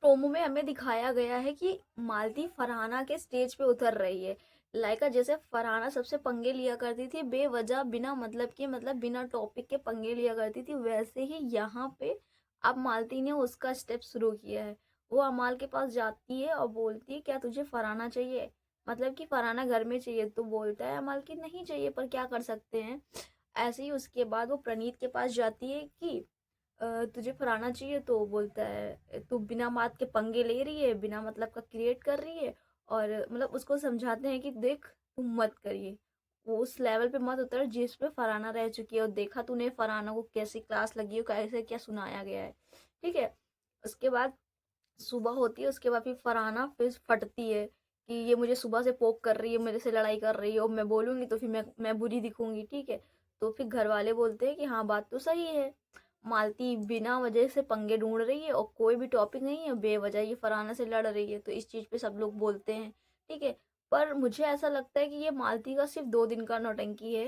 Promo में हमें दिखाया गया है कि मालती फरहाना के स्टेज पे उतर रही है। लाइका जैसे फरहाना सबसे पंगे लिया करती थी बेवजह, बिना मतलब के, मतलब बिना टॉपिक के पंगे लिया करती थी, वैसे ही यहाँ पे अब मालती ने उसका स्टेप शुरू किया है। वो अमाल के पास जाती है और बोलती है क्या तुझे फरहाना चाहिए, मतलब कि फरहाना घर में चाहिए। तो बोलता है अमाल की नहीं चाहिए पर क्या कर सकते हैं। ऐसे ही उसके बाद वो प्रणीत के पास जाती है कि तुझे फलाना चाहिए, तो वो बोलता है तू बिना बात के पंगे ले रही है, बिना मतलब का क्रिएट कर रही है। और मतलब उसको समझाते हैं कि देख तुम मत करिए, वो उस लेवल पे मत उतर जिस पे फरहाना रह चुकी है, और देखा तूने फरहाना को कैसी क्लास लगी है, कैसे क्या सुनाया गया है। ठीक है। उसके बाद सुबह होती है, उसके बाद फिर फरहाना फिर फटती है कि ये मुझे सुबह से पोक कर रही है, मेरे से लड़ाई कर रही है, और मैं बोलूंगी तो फिर मैं बुरी दिखूंगी। ठीक है। तो फिर घर वाले बोलते हैं कि हाँ बात तो सही है, मालती बिना वजह से पंगे ढूंढ रही है और कोई भी टॉपिक नहीं है, बेवजह ये फरहाना से लड़ रही है, तो इस चीज पे सब लोग बोलते हैं। ठीक है। पर मुझे ऐसा लगता है कि ये मालती का सिर्फ 2 दिन का नौटंकी है,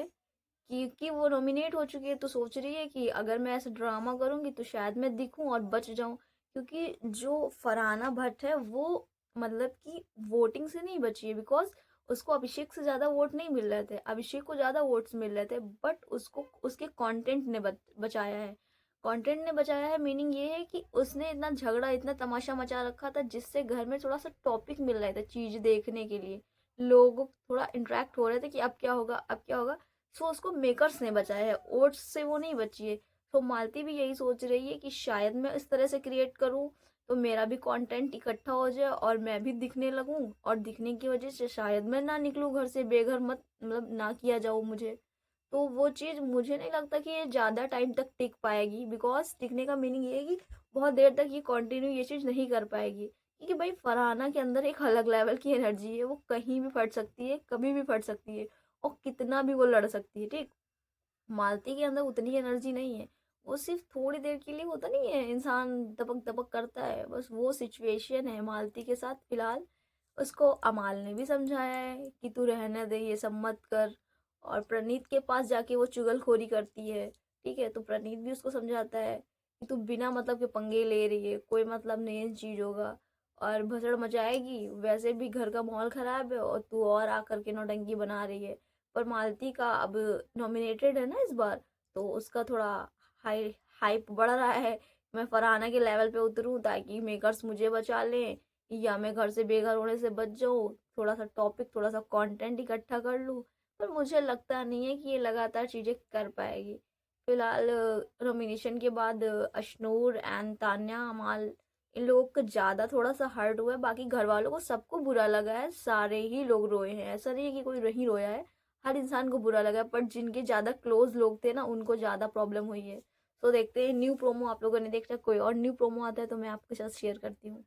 क्योंकि वो नॉमिनेट हो चुकी है तो सोच रही है कि अगर मैं ऐसा ड्रामा करूंगी तो शायद मैं दिखूं और बच जाऊं। क्योंकि जो फरहाना भट्ट है वो मतलब कि वोटिंग से नहीं बची है, बिकॉज उसको अभिषेक से ज्यादा वोट नहीं मिल रहे थे, अभिषेक को ज्यादा वोट्स मिल रहे थे, बट उसको उसके कंटेंट ने बचाया है। कंटेंट ने बचाया है मीनिंग ये है कि उसने इतना झगड़ा इतना तमाशा मचा रखा था जिससे घर में थोड़ा सा टॉपिक मिल रहे थे चीज देखने के लिए, लोग थोड़ा इंटरेक्ट हो रहे थे कि अब क्या होगा अब क्या होगा। सो उसको मेकर्स ने बचाया है, ओट्स से वो नहीं बची है। तो मालती भी यही सोच रही है कि शायद मैं इस तरह से क्रिएट करूं तो मेरा भी कंटेंट इकट्ठा हो जाए और मैं भी दिखने लगूं, और दिखने की वजह से शायद मैं ना निकलूं घर से, बेघर मत मतलब ना किया जाऊं मुझे। तो वो चीज़ मुझे नहीं लगता कि ये ज़्यादा टाइम तक टिक पाएगी, बिकॉज टिकने का मीनिंग ये है कि बहुत देर तक ये कंटिन्यू ये चीज़ नहीं कर पाएगी। क्योंकि भाई फरहाना के अंदर एक अलग लेवल की एनर्जी है, वो कहीं भी फट सकती है, कभी भी फट सकती है, और कितना भी वो लड़ सकती है। ठीक। मालती के अंदर उतनी एनर्जी नहीं है। वो सिर्फ थोड़ी देर के लिए होता नहीं है, इंसान दबक दबक करता है, बस वो सिचुएशन है मालती के साथ फिलहाल। उसको अमाल ने भी समझाया है कि तू रहने दे, ये सब मत कर। और प्रणीत के पास जाके वो चुगलखोरी करती है। ठीक है। तो प्रणीत भी उसको समझाता है कि तू बिना मतलब के पंगे ले रही है, कोई मतलब नहीं है इन चीज़ों का, और भसड़ मचाएगी, वैसे भी घर का माहौल खराब है और तू और आकर के नौटंकी बना रही है। पर मालती का अब नॉमिनेटेड है ना इस बार, तो उसका थोड़ा हाई हाइप बढ़ रहा है। मैं फरहाना के लेवल पे उतरूं ताकि मेकर्स मुझे बचा लें, या मैं घर से बेघर होने से बच जाऊं, थोड़ा सा टॉपिक थोड़ा सा कंटेंट इकट्ठा कर लूं। पर मुझे लगता नहीं है कि ये लगातार चीजें कर पाएगी। फिलहाल नॉमिनेशन के बाद अशनूर एंड तान्या अमाल, इन लोगों को ज्यादा थोड़ा सा हर्ट हुआ है, बाकी घर वालों को सबको बुरा लगा है, सारे ही लोग रोए हैं, ऐसा नहीं है कि कोई नहीं रोया है। हर इंसान को बुरा लगा, पर जिनके ज्यादा क्लोज लोग थे ना उनको ज्यादा प्रॉब्लम हुई है। तो देखते हैं न्यू प्रोमो, आप लोगों ने देखा कोई और न्यू प्रोमो आता है तो मैं आपके साथ शेयर करती हूँ।